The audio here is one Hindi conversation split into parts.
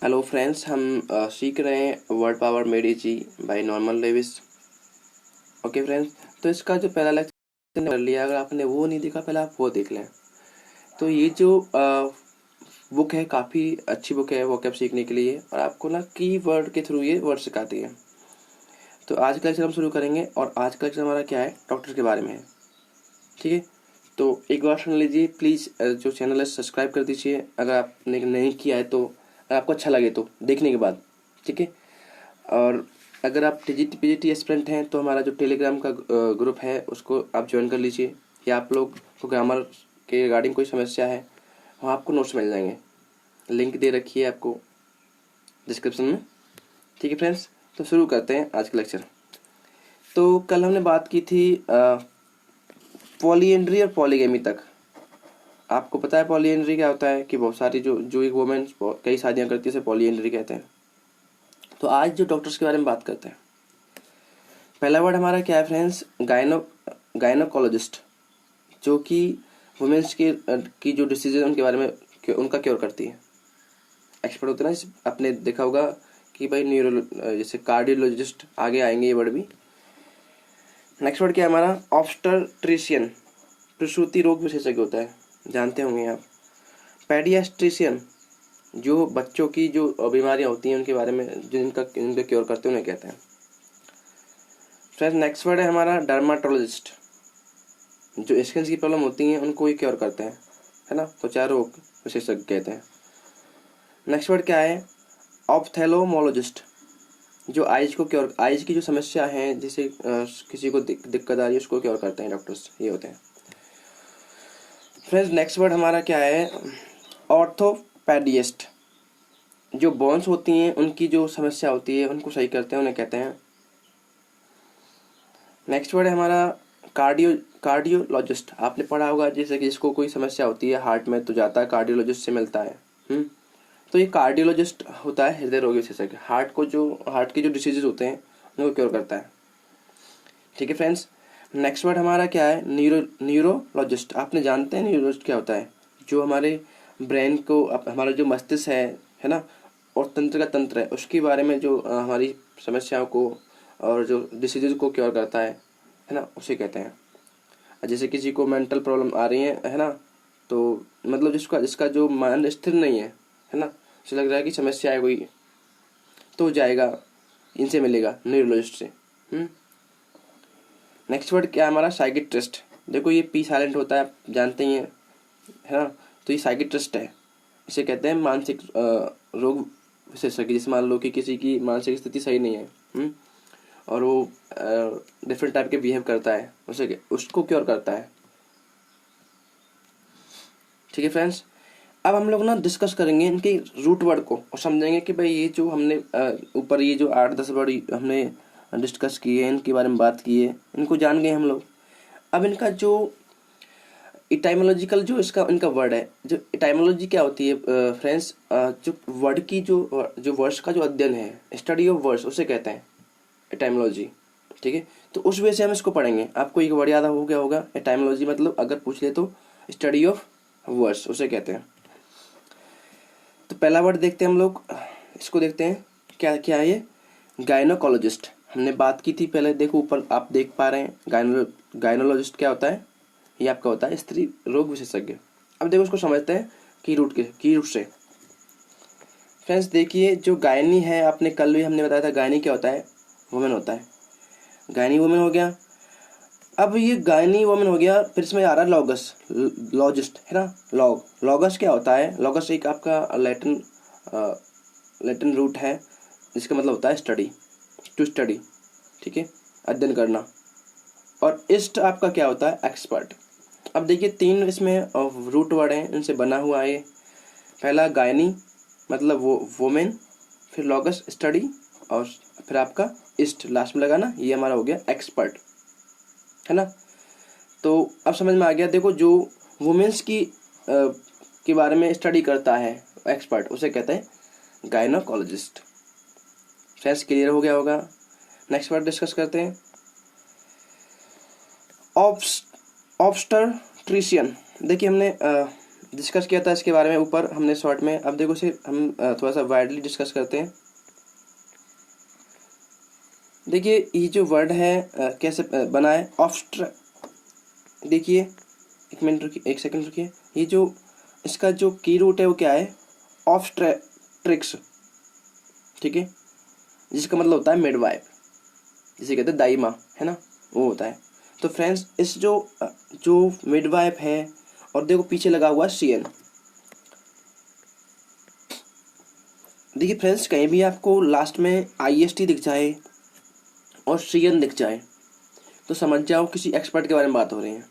हेलो फ्रेंड्स, हम सीख रहे हैं word power made easy by Norman Lewis. Okay friends, तो इसका जो पहला लेक्चर कर लिया, अगर आपने वो नहीं देखा पहले आप वो देख लें। तो ये जो बुक है काफ़ी अच्छी बुक है वोकैब सीखने के लिए, और आपको ना की वर्ड के थ्रू ये वर्ड सिखाती है। तो आज का लेक्चर हम शुरू करेंगे, और आज का लेक्चर हमारा क्या है, डॉक्टर के बारे में है। ठीक है, तो एक बार सुन लीजिए प्लीज़। जो चैनल है सब्सक्राइब कर दीजिए अगर आपने नहीं किया है तो, अगर आपको अच्छा लगे तो देखने के बाद। ठीक है, और अगर आप पीजीटी एस्पिरेंट हैं तो हमारा जो टेलीग्राम का ग्रुप है उसको आप ज्वाइन कर लीजिए, या आप लोग को ग्रामर के रिगार्डिंग कोई समस्या है वहाँ आपको नोट्स मिल जाएंगे। लिंक दे रखी है आपको डिस्क्रिप्शन में। ठीक है फ्रेंड्स, तो शुरू करते हैं आज का लेक्चर। तो कल हमने बात की थी पॉलीएंड्री और पॉलीगेमी तक। आपको पता है पॉलीएंड्री क्या होता है, कि बहुत सारी जो जो एक वुमेन कई शादियाँ करती है उसे पॉलीएंड्री कहते हैं। तो आज जो डॉक्टर्स के बारे में बात करते हैं, पहला वर्ड हमारा क्या है फ्रेंड्स, गायनोकोलॉजिस्ट, जो कि वुमेन्स की जो डिसीज है उनके बारे में उनका क्योर करती है। एक्सपर्ट होते हैं ना, आपने देखा होगा कि भाई जैसे कार्डियोलॉजिस्ट आगे आएंगे ये वर्ड भी। नेक्स्ट वर्ड क्या है हमारा, ऑब्स्टेट्रिशियन, प्रसूति रोग विशेषज्ञ होता है, जानते होंगे आप। पेडियाट्रिशियन, जो बच्चों की जो बीमारियां होती हैं उनके बारे में जिनका क्योर करते हैं उन्हें कहते हैं। फ्रेंड्स नेक्स्ट वर्ड है हमारा डर्माटोलॉजिस्ट, जो स्किन की प्रॉब्लम होती हैं उनको ही क्योर करते हैं, है ना, त्वचा रोग विशेषज्ञ कहते हैं। नेक्स्ट वर्ड क्या है, ऑप्थेल्मोलॉजिस्ट, जो आइज की जो समस्या है, जैसे किसी को दिक्कत आ रही है उसको क्योर करते हैं डॉक्टर्स, ये होते हैं। फ्रेंड्स नेक्स्ट वर्ड हमारा क्या है, ऑर्थोपेडिस्ट, जो बोन्स होती हैं उनकी जो समस्या होती है उनको सही करते हैं, उन्हें कहते हैं। नेक्स्ट वर्ड है हमारा कार्डियोलॉजिस्ट, आपने पढ़ा होगा जैसे कि जिसको कोई समस्या होती है हार्ट में तो जाता है कार्डियोलॉजिस्ट से मिलता है। तो ये कार्डियोलॉजिस्ट होता है हृदय रोग विशेषज्ञ, हार्ट के जो डिसीजेज होते हैं उनको क्योर करता है। ठीक है फ्रेंड्स, नेक्स्ट वर्ड हमारा क्या है, न्यूरोलॉजिस्ट, आपने जानते हैं न्यूरोलॉजिस्ट क्या होता है, जो हमारे ब्रेन को हमारा जो मस्तिष्क है ना, और तंत्र का तंत्र है उसके बारे में जो हमारी समस्याओं को और जो डिसीजेज को क्योर करता है ना, उसे कहते हैं। जैसे किसी को मेंटल प्रॉब्लम आ रही है ना, तो मतलब जिसका जो मन स्थिर नहीं है ना, उसे लग रहा है कि समस्या है कोई, तो जाएगा इनसे मिलेगा न्यूरोलॉजिस्ट से। नेक्स्ट वर्ड क्या है हमारा, साइकियाट्रिस्ट, देखो ये पी साइलेंट होता है, आप जानते ही हैं, है ना। तो ये साइकियाट्रिस्ट है, इसे कहते हैं मानसिक रोग विशेषज्ञ। जैसे मान लो कि किसी की मानसिक स्थिति सही नहीं है, और वो डिफरेंट टाइप के बिहेव करता है, उसको क्योर करता है। ठीक है फ्रेंड्स, अब हम लोग ना डिस्कस करेंगे इनके रूट वर्ड को, और समझेंगे कि भाई ये जो हमने ऊपर ये जो 8-10 वर्ड हमने डिस्कस किए, इनके बारे में बात की है, इनको जान गए हम लोग। अब इनका जो इटाइमोलॉजिकल जो इनका वर्ड है, जो इटाइमोलॉजी क्या होती है फ्रेंड्स, जो वर्ड की जो वर्ड्स का जो अध्ययन है, स्टडी ऑफ वर्ड्स, उसे कहते हैं इटाइमोलॉजी। ठीक है, तो उस वजह से हम इसको पढ़ेंगे। आपको एक वर्ड याद हो गया होगा, इटाइमोलॉजी मतलब अगर पूछ ले तो स्टडी ऑफ वर्ड्स उसे कहते हैं। तो पहला वर्ड देखते हैं हम लोग, इसको देखते हैं क्या क्या है ये, गायनोकोलॉजिस्ट। हमने बात की थी पहले, देखो ऊपर आप देख पा रहे हैं गायनोलॉजिस्ट क्या होता है, ये आपका होता है स्त्री रोग विशेषज्ञ। अब देखो उसको समझते हैं की रूट से। फ्रेंड्स देखिए, जो गायनी है, आपने कल भी हमने बताया था गायनी क्या होता है, वुमेन होता है, गायनी वुमेन हो गया। अब ये गायनी वुमेन हो गया, फिर इसमें आ रहा है लॉगस, लॉजिस्ट, है ना। लॉगस क्या होता है, लॉगस एक आपका लैटिन रूट है, जिसका मतलब होता है स्टडी, टू स्टडी, ठीक है, अध्ययन करना। और इस्ट आपका क्या होता है, एक्सपर्ट। अब देखिए 3 इसमें रूट वर्ड हैं, इनसे बना हुआ है। पहला गायनी मतलब वो वुमेन, फिर लॉगस स्टडी, और फिर आपका इस्ट लास्ट में लगाना, ये हमारा हो गया एक्सपर्ट, है ना। तो अब समझ में आ गया। देखो जो वुमेन्स के बारे में स्टडी करता है एक्सपर्ट, उसे कहते हैं गायनोकोलॉजिस्ट। फ्रेंड्स क्लियर हो गया होगा। नेक्स्ट वर्ड डिस्कस करते हैं, ऑब्स्टेट्रिशियन। देखिए हमने डिस्कस किया था इसके बारे में ऊपर हमने शॉर्ट में। अब देखो इसे हम थोड़ा सा वाइडली डिस्कस करते हैं। देखिए ये जो वर्ड है कैसे बना है, देखिए एक मिनट रुकिए, एक सेकंड रुकिए। ये जो इसका जो की रूट है वो क्या है, ऑब्स्ट्रिक्स, ठीक है, जिसका मतलब होता है मिडवाइफ, जिसे कहते हैं दाई माँ, है ना, वो होता है। तो फ्रेंड्स इस जो मिडवाइफ है, और देखो पीछे लगा हुआ सीएन। देखिए फ्रेंड्स कहीं भी आपको लास्ट में आईएसटी दिख जाए और सीएन दिख जाए तो समझ जाओ किसी एक्सपर्ट के बारे में बात हो रही है,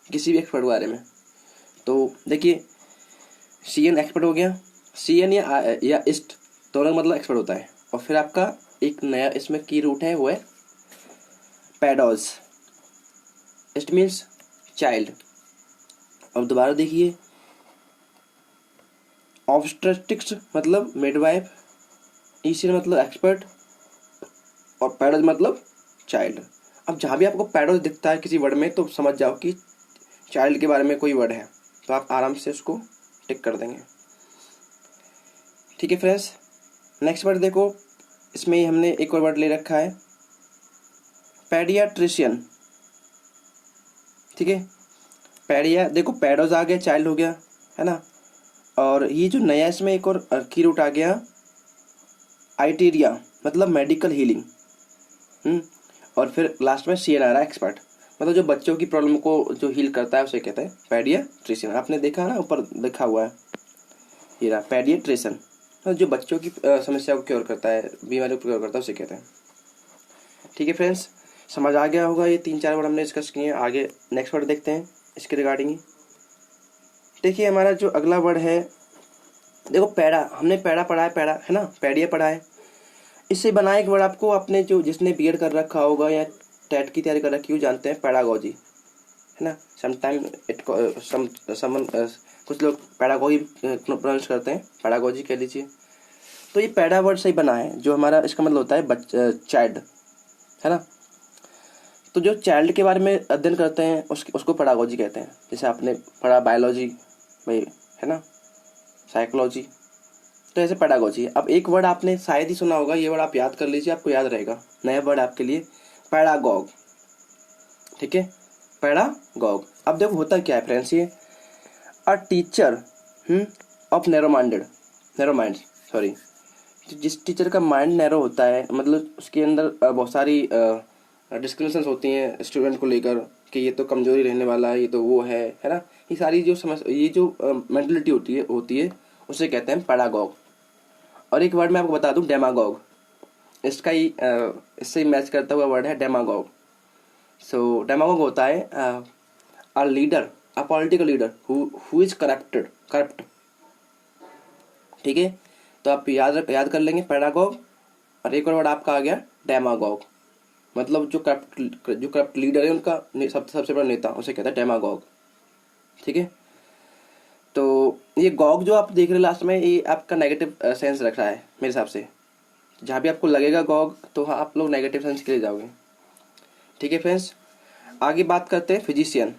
किसी भी एक्सपर्ट के बारे में। तो देखिए सीएन एक्सपर्ट हो गया, सीएन या इस्ट दोनों का मतलब एक्सपर्ट होता है। और फिर आपका एक नया इसमें की रूट है, वो है पैडोज, इट मीन्स चाइल्ड। अब दोबारा देखिए, ऑब्स्टेट्रिक्स मतलब मिडवाइफ, ईसीएन मतलब एक्सपर्ट, और पैडोज मतलब चाइल्ड। अब जहाँ भी आपको पैडोज दिखता है किसी वर्ड में तो समझ जाओ कि चाइल्ड के बारे में कोई वर्ड है, तो आप आराम से उसको टिक कर देंगे। ठीक है फ्रेंड्स, नेक्स्ट वर्ड देखो, इसमें हमने एक और वर्ड ले रखा है पेडियाट्रिशियन। ठीक है, पेडिया, देखो पैडोज आ गया, चाइल्ड हो गया, है ना। और ये जो नया इसमें एक और की रूट आ गया आइटीरिया, मतलब मेडिकल हीलिंग। और फिर लास्ट में सीएन आ रहा है एक्सपर्ट, मतलब जो बच्चों की प्रॉब्लम को जो हील करता है उसे कहते हैं पेडियाट्रिशियन। आपने देखा ना ऊपर लिखा हुआ है ये रहा पेडियाट्रिशियन, मतलब जो बच्चों की समस्या को क्योर करता है, बीमारी को क्योर करता है उसे कहते हैं। ठीक है फ्रेंड्स, समझ आ गया होगा, ये 3-4 वर्ड हमने डिस्कस किए हैं। आगे नेक्स्ट वर्ड देखते हैं इसके रिगार्डिंग ही। देखिए हमारा जो अगला वर्ड है, देखो पैडा, हमने पैडा पढ़ा है, पैडा है ना, पैडिया पढ़ा है। इससे बना एक वर्ड आपको, अपने जो जिसने बीएड कर रखा होगा या टेट की तैयारी कर रखी हो जानते हैं, पैडागोजी, है ना। समटाइम इट समन कुछ लोग पैडागोजी प्रोनाउंस करते हैं, पैडागोजी कह लीजिए। तो ये पैडा वर्ड से ही बना है, जो हमारा इसका मतलब होता है चाइल्ड, है ना। तो जो चाइल्ड के बारे में अध्ययन करते हैं उसको पैडागोजी कहते हैं। जैसे आपने पढ़ा बायोलॉजी भाई, है ना, साइकोलॉजी, तो ऐसे पैडागोजी। अब एक वर्ड आपने शायद ही सुना होगा, ये वर्ड आप याद कर लीजिए, आपको याद रहेगा, नया वर्ड आपके लिए, पैडागॉग। ठीक है, पैडागॉग। अब देखो होता क्या है फ्रेंड्स, ये a teacher of narrow mind, sorry, जिस टीचर का माइंड नैरो होता है, मतलब उसके अंदर बहुत सारी डिस्क्रिमिनेशंस होती हैं स्टूडेंट को लेकर कि ये तो कमजोरी रहने वाला है, ये तो वो है ना। ये सारी जो समझ, ये जो मेंटलिटी होती है उसे कहते हैं पैडागॉग। और एक वर्ड मैं आपको बता दूं, डेमागॉग, इसका ही इससे मैच करता हुआ वर्ड है डेमागॉग। सो डेमागॉग होता है a leader, a political leader who is corrupt. ठीक है, तो आप याद कर लेंगे पैडागॉग। और एक और वर्ड आपका आ गया डेमागॉग, मतलब जो करप्ट लीडर है उनका सबसे बड़ा नेता, उसे कहता है डेमागॉग। ठीक है, तो ये गॉग जो आप देख रहे हैं लास्ट में, ये आपका नेगेटिव सेंस रख रहा है मेरे हिसाब से। जहाँ भी आपको लगेगा गॉग तो हाँ आप लोग नेगेटिव सेंस के लिए जाओगे। ठीक है फ्रेंड्स, आगे बात करते हैं फिजिशियन।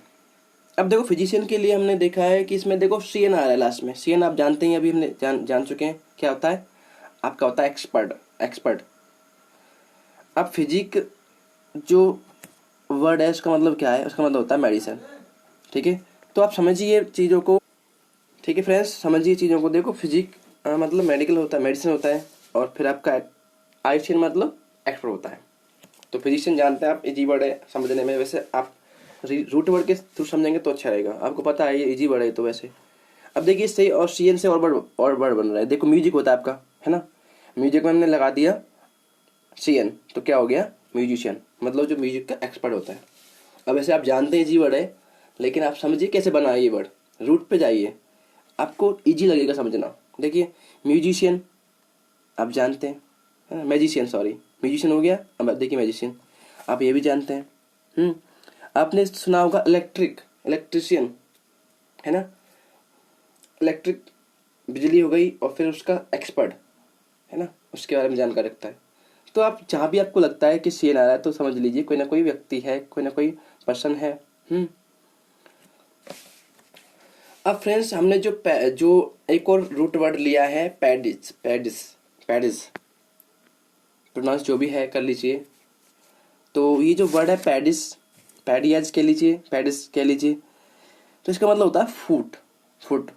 अब देखो फिजिशियन के लिए हमने देखा है कि इसमें देखो सीएन आ रहा है लास्ट में। सीएन आप जानते हैं, अभी हमने जान चुके हैं क्या होता है, आपका होता है एक्सपर्ट। अब फिजिक जो वर्ड है उसका मतलब क्या है, उसका मतलब होता है मेडिसिन। ठीक है, तो आप समझिए चीज़ों को। ठीक है फ्रेंड्स, समझिए चीज़ों को। देखो फिजिक मतलब मेडिकल होता है, मेडिसिन होता है, और फिर आपका आयुषियन मतलब एक्सपर्ट होता है। तो फिजिशियन जानते हैं आप, इजी वर्ड है समझने में। वैसे आप रूट वर्ड के थ्रू समझेंगे तो अच्छा रहेगा, आपको पता है ये इजी वर्ड है तो वैसे। अब देखिए सही, और सीएन से और वर्ड बन रहा है। देखो म्यूजिक होता है आपका, है ना, म्यूजिक में हमने लगा दिया सीएन, तो क्या हो गया म्यूजिशियन, मतलब जो म्यूजिक का एक्सपर्ट होता है। अब ऐसे आप जानते हैं इजी वर्ड है, लेकिन आप समझिए कैसे बना है ये वर्ड, रूट पे जाइए, आपको इजी लगेगा समझना। देखिए म्यूजिशियन आप जानते हैं, मैजिशियन, सॉरी म्यूजिशियन हो गया। अब देखिए मैजिशियन, आप ये भी जानते हैं। आपने सुना होगा इलेक्ट्रिशियन, है ना, इलेक्ट्रिक बिजली हो गई, और फिर उसका एक्सपर्ट, है ना, उसके बारे में जानकारी रखता है। तो आप जहाँ भी आपको लगता है कि सीएन आ रहा है तो समझ लीजिए कोई ना कोई व्यक्ति है, कोई ना कोई पर्सन है। अब फ्रेंड्स हमने जो एक और रूट वर्ड लिया है, पैडिस पैडिस पैडिस, प्रोनाउंस जो भी है कर लीजिए। तो ये जो वर्ड है पैडिस, पैडियाज कह लीजिए, पैडिस कह लीजिए, तो इसका मतलब होता है फुट, फुट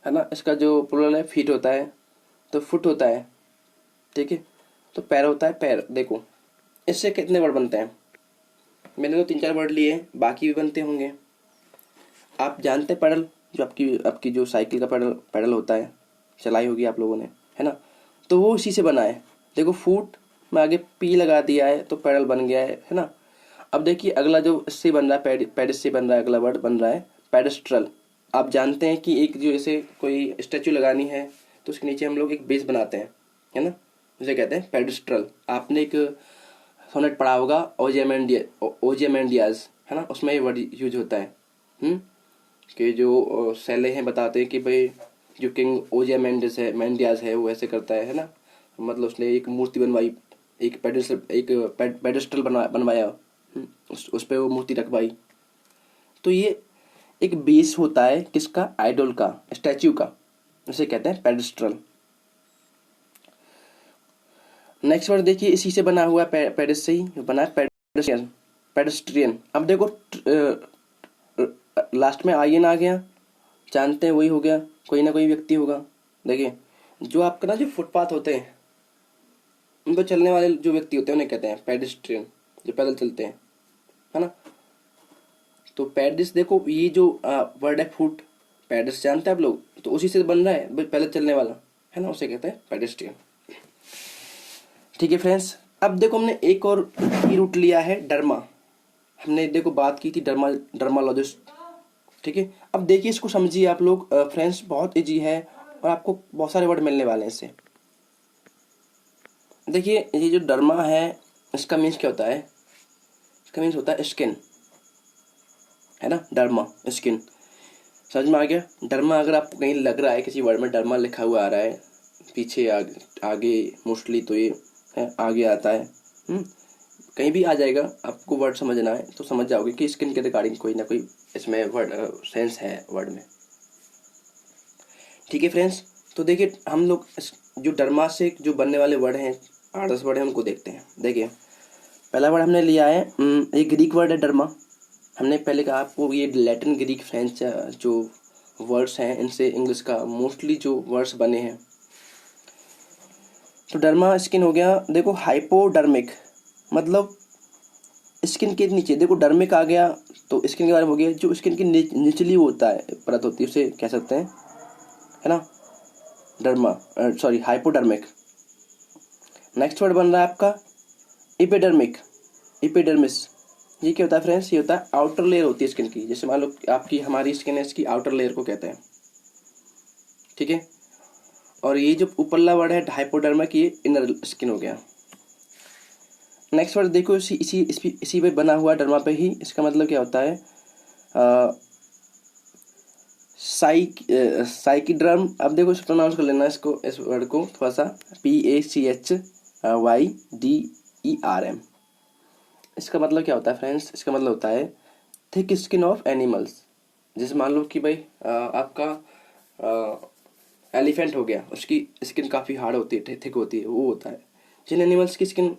है ना। इसका जो प्लुरल है फीट होता है, तो फुट होता है, ठीक है। तो पैर होता है पैर। देखो इससे कितने वर्ड बनते हैं, मैंने तो 3-4 वर्ड लिए, बाकी भी बनते होंगे। आप जानते हैं पेडल, जो आपकी आपकी जो साइकिल का पेडल पेडल होता है, चलाई होगी आप लोगों ने, है ना। तो वो इसी से बना है। देखो फूट में आगे पी लगा दिया है तो पेडल बन गया है ना। अब देखिए अगला जो इससे बन रहा है, पेडिस से बन रहा है, अगला वर्ड बन रहा है पेडेस्ट्रल। आप जानते हैं कि एक जो जैसे कोई स्टैचू लगानी है तो उसके नीचे हम लोग एक बेस बनाते हैं, है ना, उसे कहते हैं पेडेस्ट्रल। आपने एक सोनेट पढ़ा होगा, ओजेमेंडियाज, है ना, उसमें ये वर्ड यूज होता है। कि जो सैले हैं बताते हैं कि भाई जो किंग ओजेमेंडिस है, मेंडियाज है, वो ऐसे करता है ना। मतलब उसने एक मूर्ति बनवाई, एक पेडेस्ट्रल बनवाया, उस पे वो मूर्ति रखवाई। तो ये एक बेस होता है किसका, आइडल का, स्टैच्यू का, उसे कहते हैं पेडेस्ट्रल। नेक्स्ट वर्ड देखिए इसी से बना हुआ है, पेडिस से ही बना है, पेडेस्ट्रियन। पेडेस्ट्रियन, अब देखो लास्ट में आयन आ गया, जानते हैं वही हो गया, कोई ना कोई व्यक्ति होगा। देखिए जो आपका ना जो फुटपाथ होते हैं उन पर चलने वाले जो व्यक्ति होते हैं उन्हें कहते हैं पेडेस्ट्रियन, जो पैदल चलते हैं, है ना। तो पेडिस, देखो ये जो वर्ड है फुट, पेडिस जानते हैं आप लोग, तो उसी से बन रहा है पैदल चलने वाला, है ना, उसे कहते हैं पेडेस्ट्रियन। ठीक है फ्रेंड्स, अब देखो हमने एक और की रूट लिया है, डर्मा। हमने देखो बात की थी डर्मालॉजिस्ट, ठीक है। अब देखिए इसको समझिए आप लोग फ्रेंड्स, बहुत इजी है और आपको बहुत सारे वर्ड मिलने वाले हैं इससे। देखिए ये जो डर्मा है इसका मीन्स क्या होता है, इसका मीन्स होता है स्किन, है ना, डर्मा स्किन। समझ में आ गया। डर्मा अगर आपको कहीं लग रहा है किसी वर्ड में डर्मा लिखा हुआ आ रहा है पीछे आगे मोस्टली, तो ये है आगे आता है, कहीं भी आ जाएगा। आपको वर्ड समझना है तो समझ जाओगे कि स्किन के रिगार्डिंग कोई ना कोई इसमें वर्ड सेंस है वर्ड में। ठीक है फ्रेंड्स, तो देखिए हम लोग जो डर्मा से जो बनने वाले वर्ड हैं 8-10 वर्ड हैं उनको देखते हैं। देखिए पहला वर्ड हमने लिया है, एक ग्रीक वर्ड है डर्मा। हमने पहले कहा आपको ये लैटिन ग्रीक फ्रेंच जो वर्ड्स हैं इनसे इंग्लिश का मोस्टली जो वर्ड्स बने हैं। तो डर्मा स्किन हो गया। देखो हाइपोडर्मिक मतलब स्किन के नीचे, देखो डर्मिक आ गया तो स्किन के बारे में हो गया, जो स्किन की निचली होता है परत होती है उसे कह सकते हैं, है ना, derma, sorry hypodermic. Next word बन रहा है आपका इपिडर्मिक, इपिडर्मिस। ये क्या होता है फ्रेंड्स, ये होता है आउटर लेयर होती है स्किन की, जैसे मान लो आपकी हमारी स्किन है, इसकी आउटर लेयर को कहते हैं, ठीक है। और ये जो ऊपरला वर्ड है हाइपोडर्मिक, ये इनर स्किन हो गया। नेक्स्ट वर्ड देखो इसी पे बना हुआ डर्मा पे ही, इसका मतलब क्या होता है, साइकिड्रम। अब देखो इसे प्रोनाउंस कर लेना, इसको इस वर्ड को थोड़ा सा, PACHYDERM। इसका मतलब क्या होता है फ्रेंड्स, इसका मतलब होता है थिक स्किन ऑफ एनिमल्स। जैसे मान लो कि भाई आपका एलिफेंट हो गया, उसकी स्किन काफ़ी हार्ड होती है, थिक होती है, वो होता है। जिन एनिमल्स की स्किन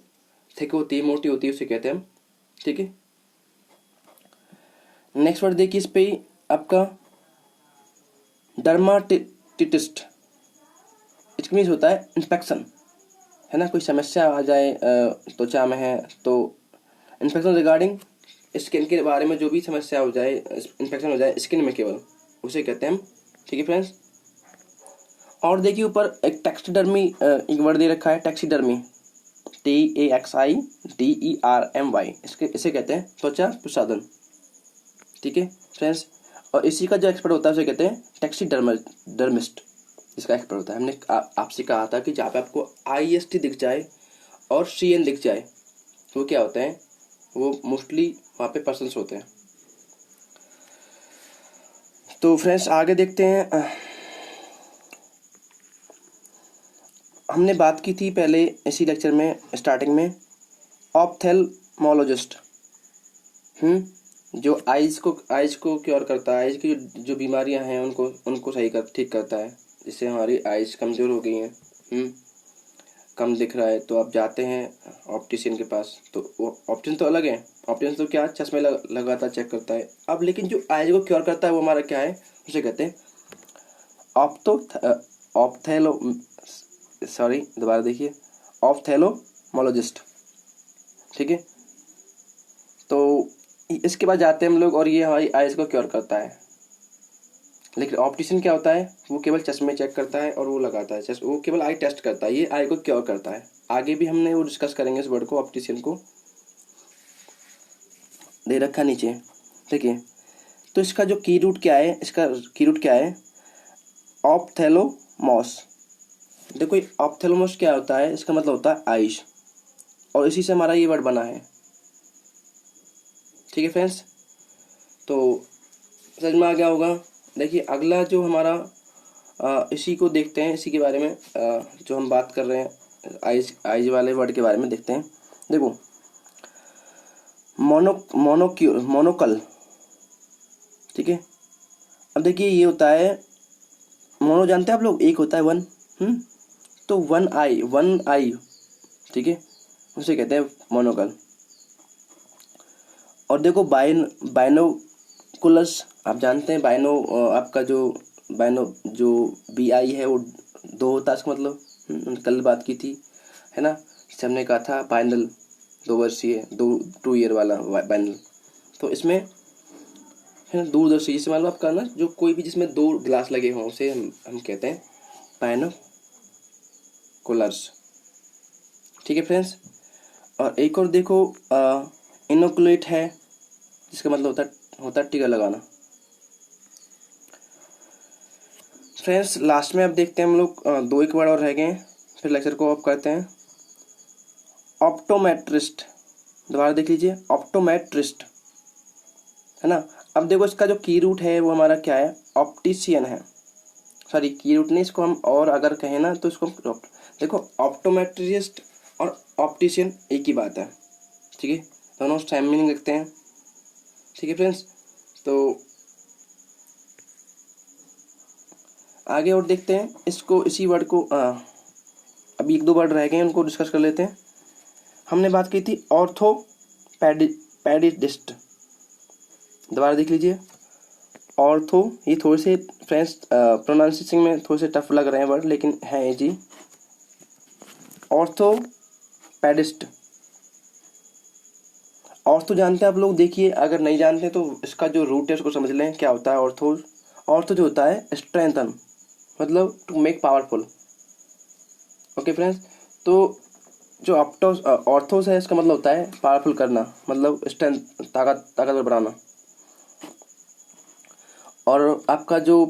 थिक होती है, मोटी होती है, उसे कहते हैं हम, ठीक है। नेक्स्ट वर्ड देखिए इस पे आपका डर्माटिटिस्ट, इसका मीन्स होता है इन्फेक्शन, है ना। कोई समस्या आ जाए त्वचा में है तो इन्फेक्शन रिगार्डिंग स्किन के बारे में जो भी समस्या हो जाए, इन्फेक्शन हो जाए स्किन में केवल, उसे कहते हैं हम, ठीक है फ्रेंड्स। और देखिए ऊपर एक टैक्सीडर्मी एक वर्ड दे रखा है, टैक्सीडर्मी, TAXIDERMY, इसे कहते हैं त्वचा प्रसाधन, ठीक है फ्रेंड्स। और इसी का जो एक्सपर्ट होता है उसे कहते हैं टैक्सीडर्मिस्ट, इसका एक्सपर्ट होता है। हमने आपसे कहा था कि जहाँ पे आपको IST दिख जाए और CN दिख जाए वो क्या होता है, वो मोस्टली वहाँ पे पर्सन्स होते हैं। तो फ्रेंड्स आगे देखते हैं। हमने बात की थी पहले इसी लेक्चर में स्टार्टिंग में ऑप्थेल्मोलॉजिस्ट, जो आइज को क्योर करता है, आइज की जो बीमारियां हैं उनको उनको ठीक करता है। जिससे हमारी आइज कमज़ोर हो गई हैं, कम दिख रहा है, तो आप जाते हैं ऑप्टिशियन के पास, तो वो ऑप्टिशियन तो अलग है। ऑप्टिशियन तो क्या चश्मे लगाता चेक करता है। अब लेकिन जो आइज को क्योर करता है वो हमारा क्या है, उसे कहते हैं ऑप्टो ऑप्थेलो सॉरी दोबारा देखिए, ऑप्थेलोमोलॉजिस्ट। ठीक है, तो इसके बाद जाते हैं हम लोग और ये हमारी आइज को क्योर करता है। लेकिन ऑप्टिशियन क्या होता है, वो केवल चश्मे चेक करता है और वो लगाता है, वो केवल आई टेस्ट करता है, ये आई को क्योर करता है। आगे भी हमने वो डिस्कस करेंगे इस वर्ड को, ऑप्टिशियन को दे रखा नीचे। देखिए, तो इसका जो की रूट क्या है, इसका की रूट क्या है, ऑप्थेलोमॉस। देखो ऑप्थेलोमॉस क्या होता है, इसका मतलब होता है आइज, और इसी से हमारा ये वर्ड बना है। ठीक है फ्रेंड्स, तो समझ में आ गया होगा। देखिए अगला जो हमारा इसी को देखते हैं, इसी के बारे में जो हम बात कर रहे हैं, आइज वाले वर्ड के बारे में देखते हैं। देखो मोनोकल। ठीक है, अब देखिए ये होता है मोनो, जानते हैं आप लोग, एक होता है वन, तो वन आई, ठीक है, उसे कहते हैं मोनोकल। और देखो बाइनोकुलस, आप जानते हैं आपका जो BI है वो दो होता है, इसका मतलब कल बात की थी, है ना, जिसे हमने कहा था बाइनल, 2 वर्षीय 2 ईयर वाला बाइनल। तो इसमें है ना दूरदर्शी, जिससे मालूम आपका ना, जो कोई भी जिसमें 2 ग्लास लगे हों उसे हम कहते हैं बाइनोकुलर्स। ठीक है फ्रेंड्स, और एक और देखो इनोकुलेट है, जिसका मतलब होता है टीका लगाना। फ्रेंड्स लास्ट में अब देखते हैं हम लोग 2 एक वर्ड और रह गए, फिर लेक्चर को ऑफ करते हैं। ऑप्टोमेट्रिस्ट, दोबारा देख लीजिए, ऑप्टोमेट्रिस्ट, है ना। अब देखो इसका जो की रूट है वो हमारा क्या है, ऑप्टिशियन है। सॉरी, की रूट नहीं, इसको हम और अगर कहें ना तो इसको देखो ऑप्टोमेट्रिस्ट और ऑप्टिशियन एक ही बात है। ठीक है, दोनों सेम मीनिंग रखते हैं। ठीक है फ्रेंड्स, तो आगे और देखते हैं इसको, इसी वर्ड को अभी 1-2 वर्ड रह गए उनको डिस्कस कर लेते हैं। हमने बात की थी ऑर्थोपेडिस्ट, दोबारा देख लीजिए, ऑर्थो, ये थोड़े से फ्रेंड्स प्रोनाउंसिएशन में थोड़े से टफ लग रहे हैं वर्ड, लेकिन है जी, ऑर्थोपेडिस्ट। ऑर्थो जानते हैं आप लोग, देखिए अगर नहीं जानते तो इसका जो रूट है उसको समझ लें क्या होता है। ऑर्थो जो होता है स्ट्रेंथन, मतलब to make powerful. Okay friends, तो जो ऑर्थोस है इसका मतलब होता है पावरफुल करना, मतलब स्ट्रेंथ, ताकतवर बनाना। और आपका जो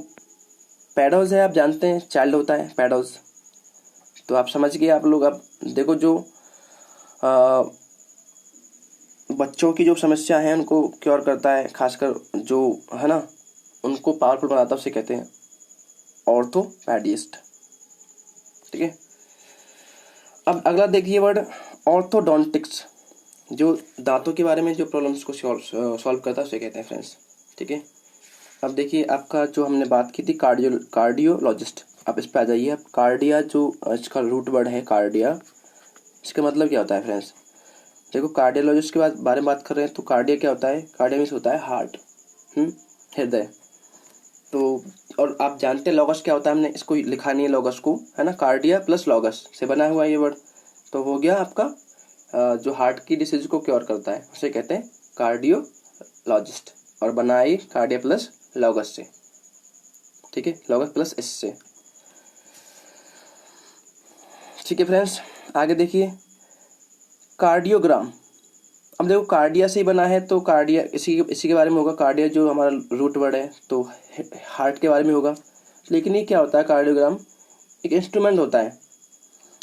पैडोज है, आप जानते हैं चाइल्ड होता है पैडोज, तो आप समझ गए आप लोग। अब देखो जो बच्चों की जो समस्या है उनको क्योर करता है, खासकर जो है ना उनको पावरफुल बनाता है, उसे कहते हैं ऑर्थोपेडिस्ट। ठीक है, अब अगला देखिए वर्ड ऑर्थोडोंटिक्स, जो दांतों के बारे में जो प्रॉब्लम्स को सॉल्व करता है उसे कहते हैं फ्रेंड्स। ठीक है, अब देखिए आपका जो हमने बात की थी कार्डियोलॉजिस्ट, आप इस पर आ जाइए। आप कार्डिया, जो इसका रूट वर्ड है कार्डिया, इसका मतलब क्या होता है फ्रेंड्स। देखो कार्डियोलॉजिस्ट के बारे में बात कर रहे हैं, तो कार्डिया क्या होता है, कार्डिया मीन्स होता है हार्ट, हृदय। तो और आप जानते हैं लॉगस क्या होता है, हमने इसको लिखा नहीं है लॉगस को, है ना, कार्डिया प्लस लॉगस से बना हुआ ये वर्ड, तो हो गया आपका जो हार्ट की डिसीज को क्योर करता है उसे कहते हैं कार्डियोलॉजिस्ट, और बनाई कार्डिया प्लस लॉगस से। ठीक है, लॉगस प्लस एस से। ठीक है फ्रेंड्स, आगे देखिए कार्डियोग्राम। अब देखो कार्डिया से ही बना है, तो कार्डिया इसी के बारे में होगा। कार्डिया जो हमारा रूट वर्ड है तो हार्ट के बारे में होगा। लेकिन ये क्या होता है, कार्डियोग्राम एक इंस्ट्रूमेंट होता है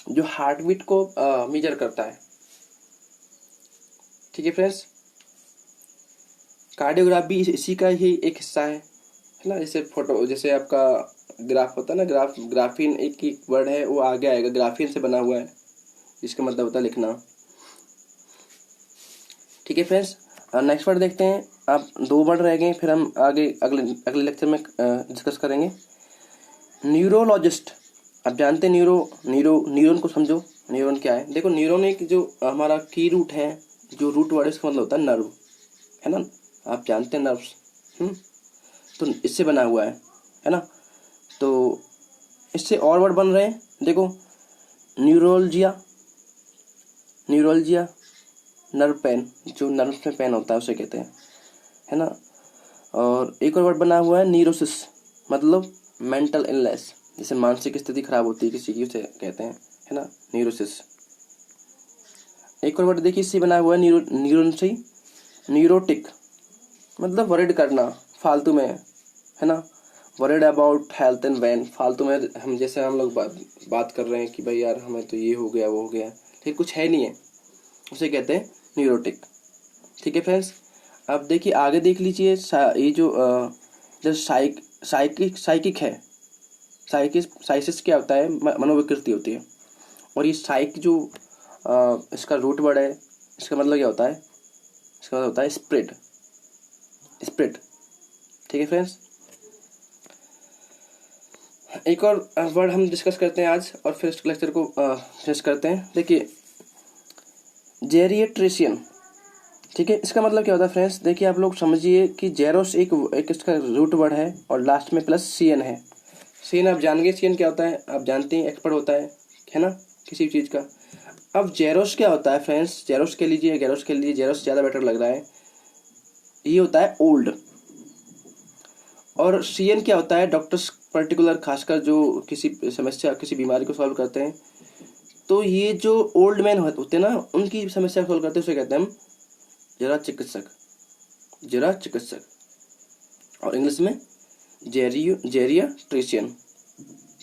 जो हार्ट बीट को मेजर करता है। ठीक है फ्रेंड्स, कार्डियोग्राफ भी इसी का ही एक हिस्सा है ना। जैसे आपका ग्राफ होता है ना, ग्राफीन एक वर्ड है, वो आगे आएगा, ग्राफीन से बना हुआ है, इसका मतलब होता है लिखना। ठीक है फ्रेंड्स, नेक्स्ट वर्ड देखते हैं आप 2 वर्ड रह गए, फिर हम आगे अगले अगले लेक्चर में डिस्कस करेंगे। न्यूरोलॉजिस्ट, आप जानते हैं न्यूरॉन को समझो। न्यूरॉन क्या है? देखो, न्यूरॉन एक जो हमारा की रूट है, जो रूट वर्ड इसका मतलब होता है नर्व, है ना? आप जानते हैं नर्व्स, तो इससे बना हुआ है ना? तो इससे और वर्ड बन रहे हैं, देखो, न्यूरोलजिया, नर्व पेन, जो नर्व में पेन होता है उसे कहते हैं, है ना? और एक और वर्ड बना हुआ है न्यूरोसिस, मतलब मेंटल इलनेस, जैसे मानसिक स्थिति खराब होती है किसी की, उसे कहते हैं, है ना, न्यूरोसिस। एक और वर्ड देखिए इससे बना हुआ है न्यूरॉन से, न्यूरोटिक, मतलब वरिड करना फालतू में, है ना? Worried about health and when, फालतू में हम, जैसे हम लोग बात कर रहे हैं कि भाई यार हमें तो ये हो गया वो हो गया, लेकिन कुछ है नहीं है, उसे कहते हैं न्यूरोटिक। ठीक है फ्रेंड्स, अब देखिए आगे देख लीजिए, ये जो साइकिक है, साइकिस क्या होता है? मनोविकृति होती है। और ये साइक जो इसका रूट वर्ड है, इसका मतलब क्या होता है? इसका मतलब होता है स्प्रिट। ठीक है फ्रेंड्स, एक और वर्ड हम डिस्कस करते हैं आज, और फिर इस लेक्चर को फिनिश करते हैं। देखिए, जेरिएट्रिशियन, ठीक है, इसका मतलब क्या होता है फ्रेंड्स? देखिए, आप लोग समझिए कि जेरोस एक इसका रूट वर्ड है, और लास्ट में प्लस सीएन है। सीएन आप जान गए, सीएन क्या होता है? आप जानते हैं, एक्सपर्ट होता है ना, किसी चीज़ का। अब जेरोस क्या होता है फ्रेंड्स? जेरोस के लीजिए, जेरोस ज़्यादा बेटर लग रहा है। ये होता है ओल्ड। और सीएन क्या होता है? डॉक्टर्स पर्टिकुलर, खासकर जो किसी समस्या, किसी बीमारी को सॉल्व करते हैं, तो ये जो ओल्ड मैन होते हैं ना, उनकी समस्या सॉल्व करते हैं, उसे कहते हैं हम जरा चिकित्सक, और इंग्लिश में जेरियाट्रिशियन।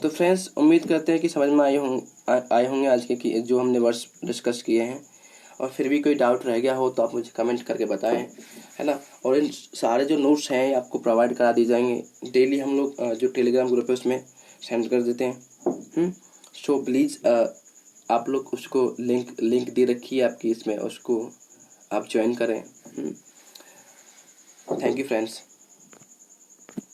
तो फ्रेंड्स, उम्मीद करते हैं कि समझ में आए होंगे आज के कि जो हमने वर्ड्स डिस्कस किए हैं। और फिर भी कोई डाउट रह गया हो तो आप मुझे कमेंट करके बताएं, है ना? और इन सारे जो नोट्स हैं आपको प्रोवाइड करा दिए जाएंगे। डेली हम लोग जो टेलीग्राम ग्रुप है उसमें सेंड कर देते हैं। सो प्लीज़ आप लोग उसको लिंक दे रखी है आपकी इसमें, उसको आप ज्वाइन करें। Thank you friends.